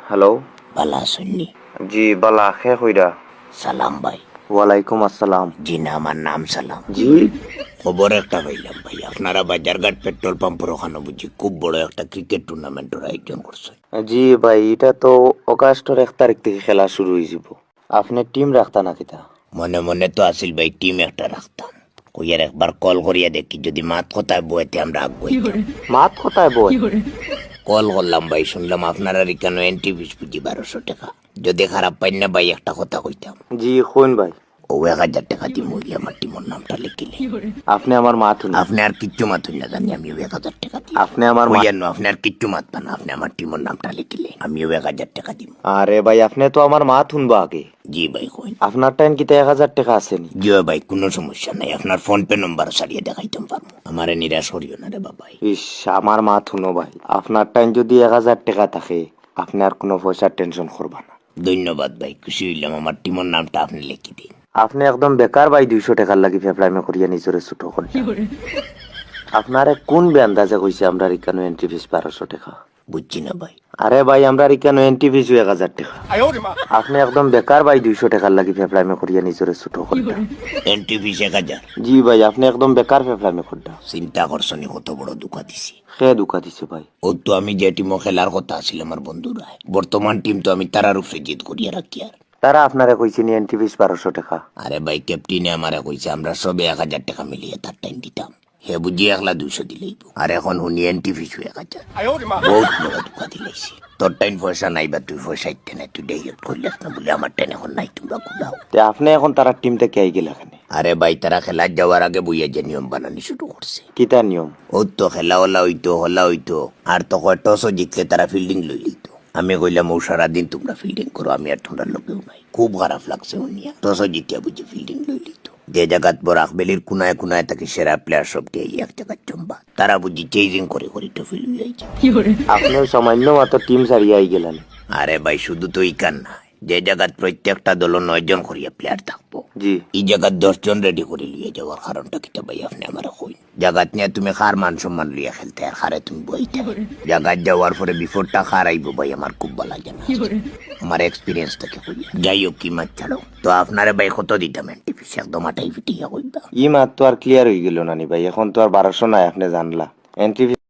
Hello. বালা শুননি? জি বালা, খে কইরা? সালাম ভাই। ওয়ালাইকুম আসসালাম। জি না, আমার নাম সালাম। জি খবর একটা পাইলাম ভাই, আপনারা বাজারঘাট পেট্রোল পাম্পের ওখানে বুঝি খুব বড় একটা ক্রিকেট টুর্নামেন্টের আয়োজন করছে। জি ভাই, এটা তো অগাস্টের 1 তারিখ থেকে খেলা শুরু হয়ে যাব। আপনি টিম রাখতা নাকি তা? মনে মনে তো আসিল ভাই টিম একটা রাখতাম, কইয়ার একবার কল করিয়া দেখি যদি মাত কথায় বইতে আমরা আগুয়াইতাম। মাত কোথায় বই? কল করলাম ভাই, শুনলাম আপনারা এখানে এন্ট্রি ফিস বুঝি 1200 টাকা। যদি খারাপ পাই না ভাই একটা কথা কইতাম, জি কোন ভাই? ও 1000 টাকা দিব আমার টিমের নামটা লিখিলে। আপনি আমার মাত শুনি। আপনি আর কিচ্ছু মাতুন না, জানি আমিও 1000 টাকা দিই। আপনি আমার মাত। কইয়ার আপনি আর কিচ্ছু মাতবা না, আপনি আমার টিমের নামটা লিখিলে আমিও 1000 টাকা দিব। আরে ভাই, আপনি তো আমার মাত শুনবা আগে। জি ভাই কইন। আপনার টাইম কিতা 1000 টাকা আসেনি? জি ভাই, কোনো সমস্যা নাই, আপনার ফোন পে নম্বর সারিয়ে দেখাইতাম পারবো। আমার নিরাশ করিও না রে বাবাই। ইস, আমার মাত শুনো ভাই, আপনার টাইম যদি 1000 টাকা থাকে আপনি আর কোনো পয়সার টেনশন করবা না। ধন্যবাদ ভাই, খুশি হইলাম। আমার টিমের নামটা আপনি লিখি দিন। আপনি একদম বেকার ভাই, 200 টাকার লাগি ফেফড়াইমে করিয়া নিজরে ছোট করে। আপনারে কোন বেন্দাজে কইছে আমরা এখানে এন্ট্রি ফিস 1200 টাকা? বুঝছি না ভাই। আরে ভাই, আমরা এখানে এন্ট্রি ফিস 1000 টাকা। আপনি একদম বেকার ভাই, 200 টাকার লাগি ফেফড়াইমে করিয়া নিজরে ছোট করে। Entry fees 1000? জি ভাই, আপনি একদম বেকার ফেফড়াইমে করডা। চিন্তা করছনি কত বড় দুঃখা দিছি। সে দুকা দিছে ভাই। ও তো আমি যে টিমও খেলার কথা আছিল আমার বন্ধুরা, বর্তমান টিম তো আমি তারার উপরে জিত করিয়া রাখি। আর তারা আপনারে কইছে নি এন্ট্রি ফিস 1200 টাকা? আরে ভাই, ক্যাপ্টেনে আমারে কইছে আমরা সবে 1000 টাকা মিলিয়ে তার টাইম দিতাম, হে বুঝি একলা 200 দিলেই। আর এখন শুনি এন্ট্রি ফিস 1000। বহুত বড় দুঃখা দিলাইছি। তোর টাইম পয়সা নাই বা তুই পয়সা ইচ্ছে নাই, তুই ডেইট করলিস না বলে আমার টাইম এখন নাই, তোমরা কুলাও। তে আপনি এখন তারা টিম থেকে আই গেল এখানে? আরে ভাই, তারা খেলার যাওয়ার আগে বইয়া যে নিয়ম বানানি শুরু করছে। কিতা নিয়ম? ও তো খেলা হলা হইতো আর তো কয় টসও জিতলে তারা ফিল্ডিং লই লইতো। আমি কইলাম ও সারাদিন তোমরা ফিল্ডিং করো, আমি আর তোমরা লোকেও নাই। খুব খারাপ লাগছে উনিয়া, টসও জিতিয়া বুঝি ফিল্ডিং লই লইতো। যে জায়গাত বড় আকবেলির কুনায় কুনায় তাকে সেরা প্লেয়ার সব দিয়ে এক জায়গায় চম্বা, তারা বুঝি চেজিং করে করে তো ফিল হইয়াছে। আপনি সামান্য মাত্র টিম সারিয়ে আই গেলেন। আরে ভাই, শুধু তো ইকান না, যে জায়গাত প্রত্যেকটা দল 9 জন করিয়া প্লেয়ার থাকবো, জি এই জায়গাত 10 জন রেডি করে লিয়ে যাওয়ার কারণটা কিটা ভাই আপনি আমার কইন। জায়গাত নিয়ে তুমি খার মান সম্মান লিয়া খেলতে, আর খারে তুমি বইতে। জায়গাত যাওয়ার পরে বিফোরটা খার আইব ভাই, আমার খুব ভালো জানা আছে। আমার এক্সপিরিয়েন্স থেকে কই। যাই হোক, কি মাছ ছাড়ো তো, আপনারে ভাই কত দিতাম এন্ট্রি ফিস? একদম আটাই ফিটিয়া কইবা। ই মাত তো আর ক্লিয়ার হয়ে গেল না নি ভাই, এখন তো আর 1200 নাই, আপনি জানলা এন্ট্রি